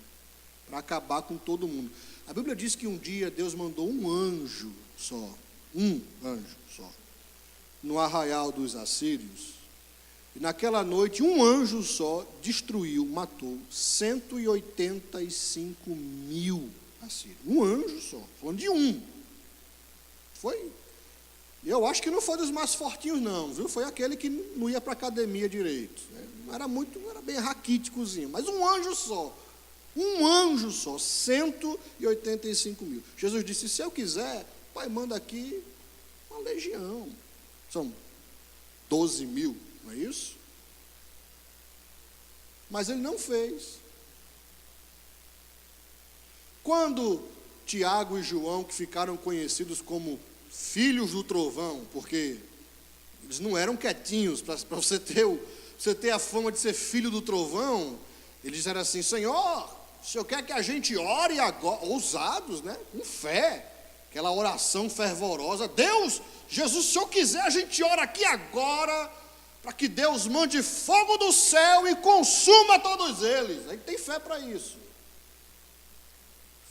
para acabar com todo mundo. A Bíblia diz que um dia Deus mandou um anjo só, no arraial dos assírios, e naquela noite um anjo só destruiu, matou 185 mil assírios. Um anjo só, falando de um. Foi. Eu acho que não foi dos mais fortinhos não, viu? Foi aquele que não ia para a academia direito. Não era bem raquíticozinho, mas um anjo só, 185 mil. Jesus disse, se eu quiser, Pai, manda aqui uma legião. São 12 mil, não é isso? Mas ele não fez. Quando Tiago e João, que ficaram conhecidos como filhos do trovão, porque eles não eram quietinhos, para você ter a fama de ser filho do trovão, eles disseram assim, Senhor, o Senhor quer que a gente ore agora, ousados, né? Com fé, aquela oração fervorosa, Deus, Jesus, se o Senhor quiser, a gente ora aqui agora, para que Deus mande fogo do céu e consuma todos eles. Aí tem fé para isso.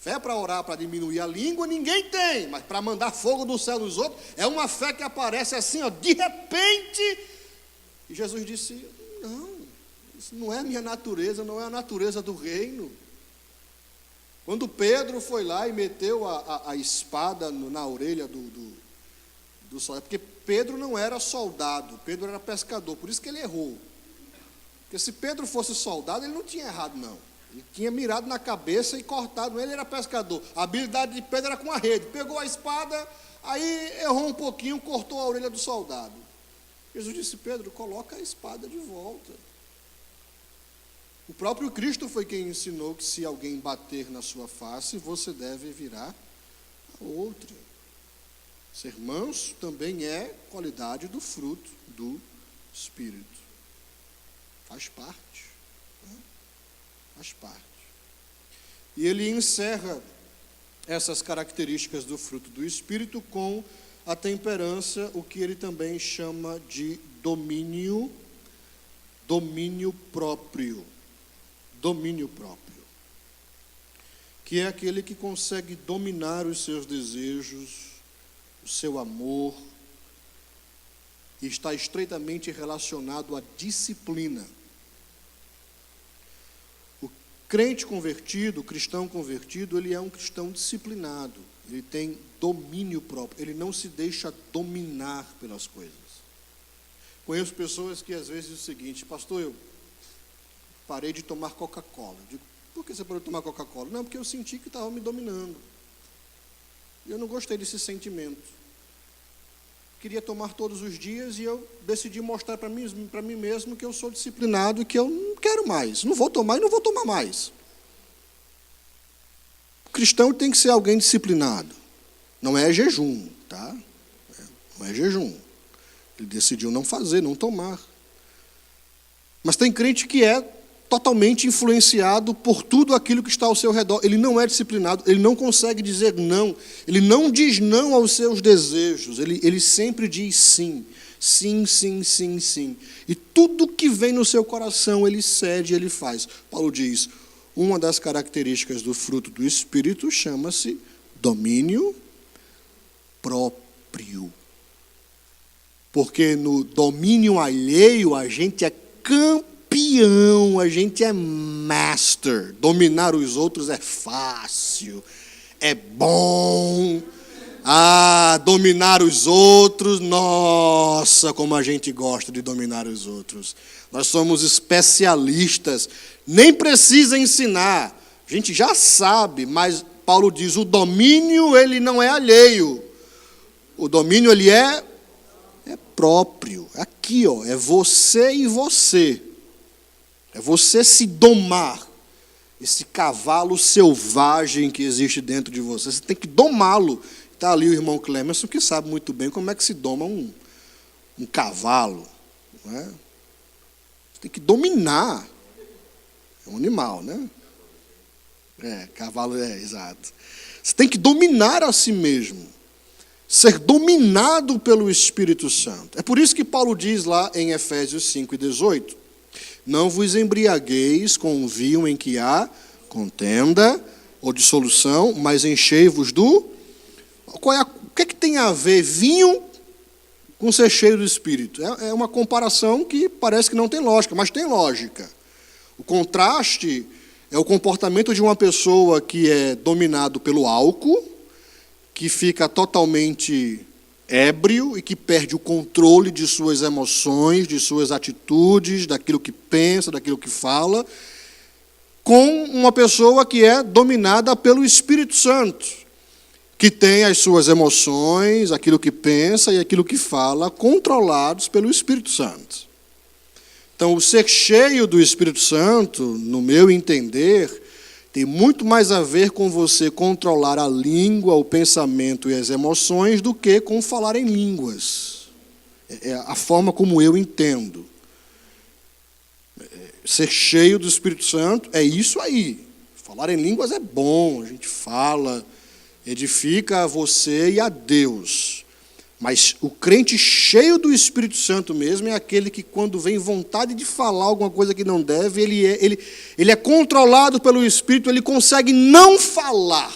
Fé para orar, para diminuir a língua, ninguém tem, mas para mandar fogo do céu nos outros, é uma fé que aparece assim, ó, de repente. E Jesus disse, não, isso não é a minha natureza, não é a natureza do reino. Quando Pedro foi lá e meteu a espada na orelha do soldado, porque Pedro não era soldado, Pedro era pescador, por isso que ele errou. Porque se Pedro fosse soldado, ele não tinha errado não. Ele tinha mirado na cabeça e cortado, ele era pescador. A habilidade de Pedro era com a rede. Pegou a espada, aí errou um pouquinho, cortou a orelha do soldado. Jesus disse, Pedro, coloca a espada de volta. O próprio Cristo foi quem ensinou que se alguém bater na sua face, você deve virar a outra. Ser manso também é qualidade do fruto do Espírito. Faz parte. Faz parte. E ele encerra essas características do fruto do Espírito com a temperança, o que ele também chama de domínio próprio. Domínio próprio. Que é aquele que consegue dominar os seus desejos, o seu amor, e está estreitamente relacionado à disciplina. Crente convertido, cristão convertido, ele é um cristão disciplinado. Ele tem domínio próprio. Ele não se deixa dominar pelas coisas. Conheço pessoas que às vezes dizem o seguinte: pastor, eu parei de tomar Coca-Cola. Digo, por que você parou de tomar Coca-Cola? Não, porque eu senti que estava me dominando. E eu não gostei desse sentimento. Queria tomar todos os dias e eu decidi mostrar para mim mesmo que eu sou disciplinado e que eu não quero mais. Não vou tomar e não vou tomar mais. O cristão tem que ser alguém disciplinado. Não é jejum, tá? Não é jejum. Ele decidiu não fazer, não tomar. Mas tem crente que é totalmente influenciado por tudo aquilo que está ao seu redor. Ele não é disciplinado, ele não consegue dizer não. Ele não diz não aos seus desejos. Ele sempre diz sim. Sim, sim, sim, sim. E tudo que vem no seu coração, ele cede, ele faz. Paulo diz, uma das características do fruto do Espírito chama-se domínio próprio. Porque no domínio alheio a gente é campeão, a gente é master. Dominar os outros é fácil, é bom. Dominar os outros, nossa, como a gente gosta de dominar os outros. Nós somos especialistas, nem precisa ensinar. A gente já sabe, mas Paulo diz, o domínio ele não é alheio. O domínio ele é próprio. Aqui, ó, é você e você. É você se domar. Esse cavalo selvagem que existe dentro de você. Você tem que domá-lo. Está ali o irmão Clemerson que sabe muito bem como é que se doma um cavalo. Não é? Você tem que dominar. É um animal, né? Cavalo exato. Você tem que dominar a si mesmo. Ser dominado pelo Espírito Santo. É por isso que Paulo diz lá em Efésios 5:18, não vos embriagueis com o vinho em que há contenda ou dissolução, mas enchei-vos do... O que é que tem a ver vinho com ser cheio do Espírito? É uma comparação que parece que não tem lógica, mas tem lógica. O contraste é o comportamento de uma pessoa que é dominado pelo álcool, que fica totalmente ébrio e que perde o controle de suas emoções, de suas atitudes, daquilo que pensa, daquilo que fala, com uma pessoa que é dominada pelo Espírito Santo, que tem as suas emoções, aquilo que pensa e aquilo que fala, controlados pelo Espírito Santo. Então, o ser cheio do Espírito Santo, no meu entender, tem muito mais a ver com você controlar a língua, o pensamento e as emoções do que com falar em línguas. É a forma como eu entendo. Ser cheio do Espírito Santo é isso aí. Falar em línguas é bom, a gente fala, edifica a você e a Deus. Mas o crente cheio do Espírito Santo mesmo é aquele que, quando vem vontade de falar alguma coisa que não deve, ele é controlado pelo Espírito, ele consegue não falar.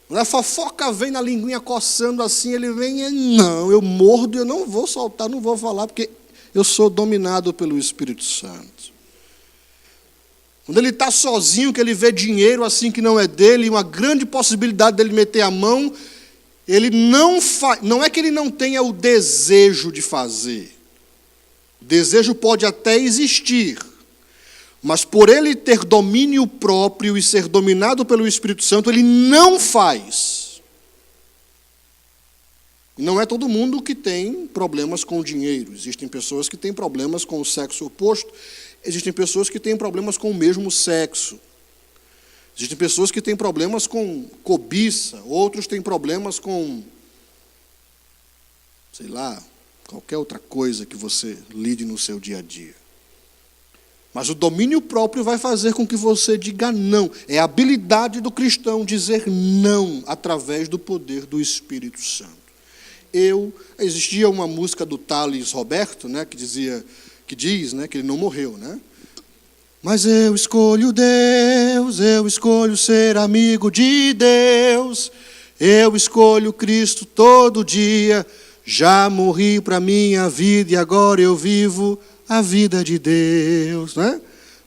Quando a fofoca vem na linguinha coçando assim, ele vem, não, eu mordo, eu não vou soltar, não vou falar, porque eu sou dominado pelo Espírito Santo. Quando ele está sozinho, que ele vê dinheiro assim que não é dele, uma grande possibilidade dele meter a mão, ele não é que ele não tenha o desejo de fazer. O desejo pode até existir, mas por ele ter domínio próprio e ser dominado pelo Espírito Santo, ele não faz. Não é todo mundo que tem problemas com o dinheiro. Existem pessoas que têm problemas com o sexo oposto. Existem pessoas que têm problemas com o mesmo sexo. Existem pessoas que têm problemas com cobiça, outros têm problemas com, sei lá, qualquer outra coisa que você lide no seu dia a dia. Mas o domínio próprio vai fazer com que você diga não. É a habilidade do cristão dizer não através do poder do Espírito Santo. Existia uma música do Thales Roberto, né, que diz, né, que ele não morreu, né? Mas eu escolho Deus, eu escolho ser amigo de Deus, eu escolho Cristo todo dia, já morri para minha vida e agora eu vivo a vida de Deus, né?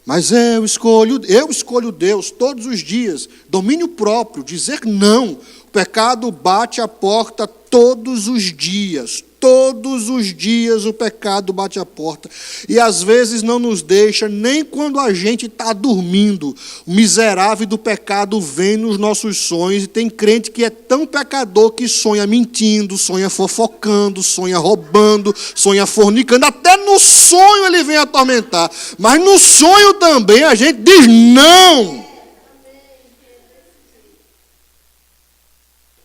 Mas eu escolho Deus todos os dias, domínio próprio, dizer não. O pecado bate a porta todos os dias o pecado bate a porta. E às vezes não nos deixa nem quando a gente está dormindo. O miserável do pecado vem nos nossos sonhos, e tem crente que é tão pecador que sonha mentindo, sonha fofocando, sonha roubando, sonha fornicando. Até no sonho ele vem atormentar. Mas no sonho também a gente diz não.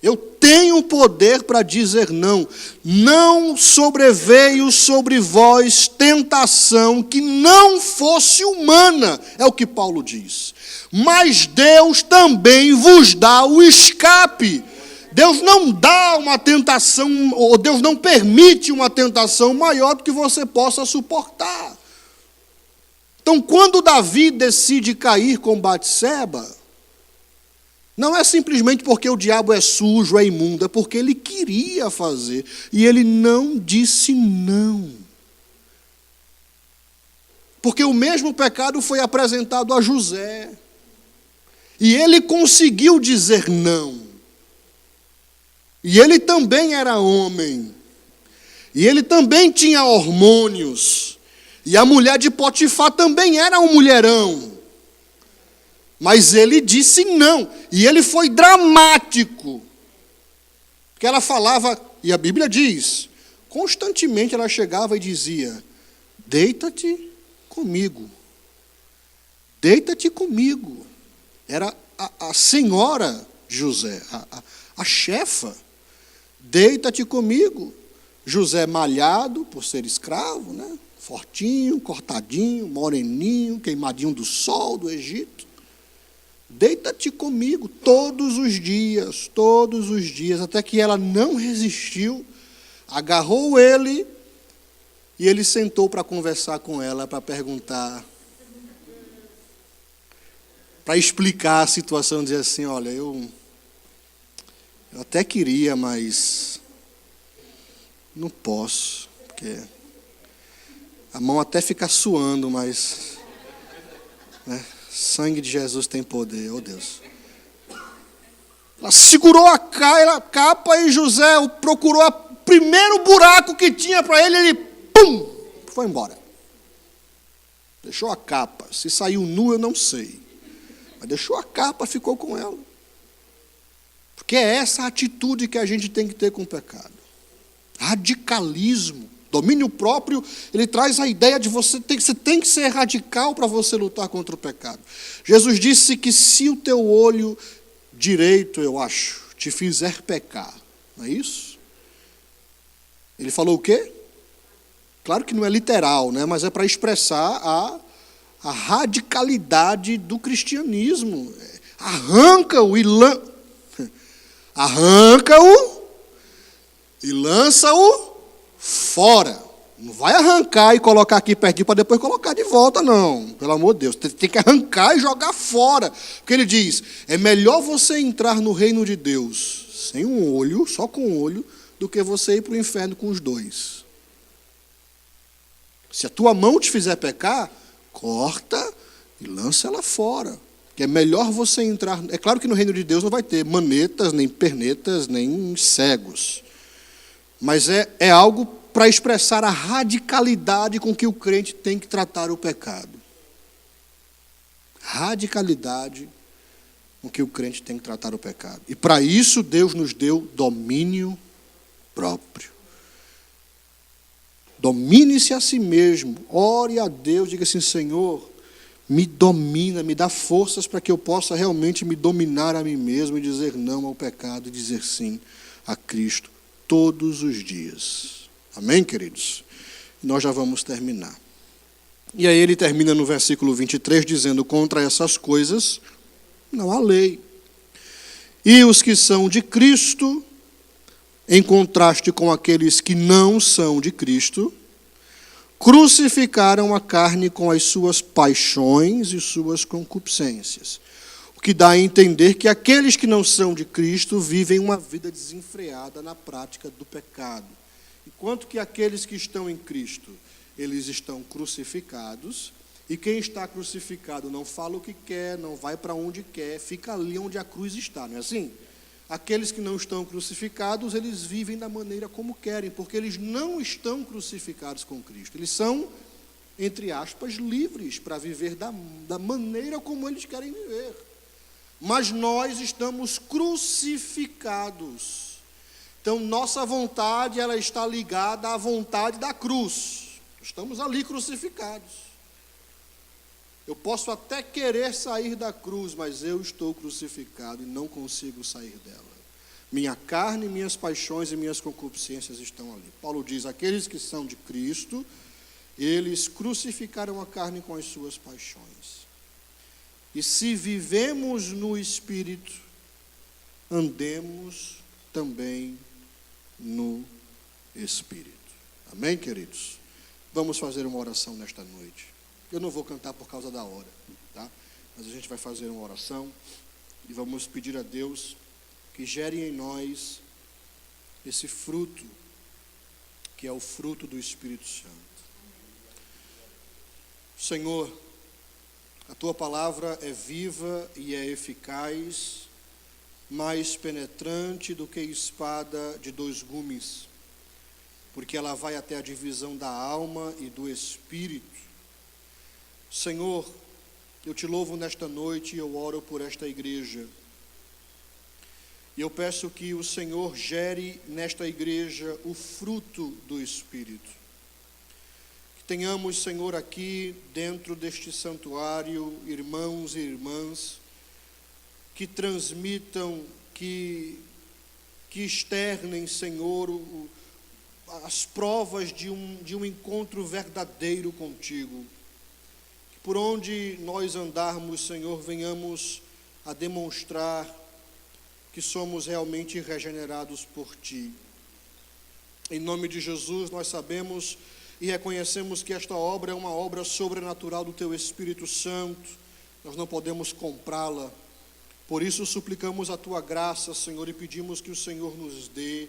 Eu tenho poder para dizer não. Não sobreveio sobre vós tentação que não fosse humana, é o que Paulo diz. Mas Deus também vos dá o escape. Deus não dá uma tentação, ou Deus não permite uma tentação maior do que você possa suportar. Então, quando Davi decide cair com Batseba, não é simplesmente porque o diabo é sujo, é imundo, é porque ele queria fazer. E ele não disse não. Porque o mesmo pecado foi apresentado a José. E ele conseguiu dizer não. E ele também era homem. E ele também tinha hormônios. E a mulher de Potifar também era um mulherão. Mas ele disse não, e ele foi dramático. Porque ela falava, e a Bíblia diz, constantemente ela chegava e dizia, deita-te comigo. Deita-te comigo. Era a senhora de José, a chefa. Deita-te comigo. José malhado, por ser escravo, né? Fortinho, cortadinho, moreninho, queimadinho do sol do Egito. Deita-te comigo todos os dias, até que ela não resistiu, agarrou ele, e ele sentou para conversar com ela, para perguntar, para explicar a situação, dizer assim, olha, eu até queria, mas não posso, porque a mão até fica suando, mas... né? Sangue de Jesus tem poder, oh Deus. Ela segurou a capa e José procurou o primeiro buraco que tinha para ele, pum, foi embora. Deixou a capa. Se saiu nu, eu não sei. Mas deixou a capa, ficou com ela. Porque é essa a atitude que a gente tem que ter com o pecado. Radicalismo. Domínio próprio, ele traz a ideia de você tem que ser radical para você lutar contra o pecado. Jesus disse que se o teu olho direito, eu acho, te fizer pecar, não é isso? Ele falou o quê? Claro que não é literal, né? Mas é para expressar a radicalidade do cristianismo. Arranca-o e lança-o fora. Não vai arrancar e colocar aqui pertinho para depois colocar de volta, não. Pelo amor de Deus. Tem que arrancar e jogar fora. Porque ele diz, é melhor você entrar no reino de Deus sem um olho, só com um olho, do que você ir para o inferno com os dois. Se a tua mão te fizer pecar, corta e lança ela fora. Que é melhor você entrar... É claro que no reino de Deus não vai ter manetas, nem pernetas, nem cegos. Mas é algo para expressar a radicalidade com que o crente tem que tratar o pecado. Radicalidade com que o crente tem que tratar o pecado. E para isso Deus nos deu domínio próprio. Domine-se a si mesmo. Ore a Deus, diga assim, Senhor, me domina, me dá forças para que eu possa realmente me dominar a mim mesmo e dizer não ao pecado e dizer sim a Cristo todos os dias. Amém, queridos? Nós já vamos terminar. E aí ele termina no versículo 23, dizendo, contra essas coisas não há lei. E os que são de Cristo, em contraste com aqueles que não são de Cristo, crucificaram a carne com as suas paixões e suas concupiscências. O que dá a entender que aqueles que não são de Cristo vivem uma vida desenfreada na prática do pecado. Enquanto que aqueles que estão em Cristo, eles estão crucificados E quem está crucificado não fala o que quer, não vai para onde quer, fica ali onde a cruz está, não é assim? Aqueles que não estão crucificados, eles vivem da maneira como querem, porque eles não estão crucificados com Cristo. Eles são, entre aspas, livres para viver da maneira como eles querem viver. Mas nós estamos crucificados. Então, nossa vontade, ela está ligada à vontade da cruz. Estamos ali crucificados. Eu posso até querer sair da cruz, mas eu estou crucificado e não consigo sair dela. Minha carne, minhas paixões e minhas concupiscências estão ali. Paulo diz, aqueles que são de Cristo, eles crucificaram a carne com as suas paixões. E se vivemos no Espírito, andemos também no Espírito. Amém, queridos? Vamos fazer uma oração nesta noite. Eu não vou cantar por causa da hora, tá? Mas a gente vai fazer uma oração e vamos pedir a Deus que gere em nós esse fruto, que é o fruto do Espírito Santo. Senhor, a Tua palavra é viva e é eficaz, mais penetrante do que espada de 2 gumes, porque ela vai até a divisão da alma e do espírito. Senhor, eu te louvo nesta noite e eu oro por esta igreja. E eu peço que o Senhor gere nesta igreja o fruto do Espírito. Que tenhamos, Senhor, aqui dentro deste santuário, irmãos e irmãs, que transmitam, que externem, Senhor, as provas de um encontro verdadeiro contigo. Por onde nós andarmos, Senhor, venhamos a demonstrar que somos realmente regenerados por Ti. Em nome de Jesus, nós sabemos e reconhecemos que esta obra é uma obra sobrenatural do Teu Espírito Santo. Nós não podemos comprá-la. Por isso suplicamos a Tua graça, Senhor, e pedimos que o Senhor nos dê,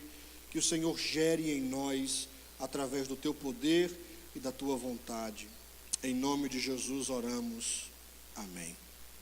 que o Senhor gere em nós, através do Teu poder e da Tua vontade. Em nome de Jesus oramos. Amém.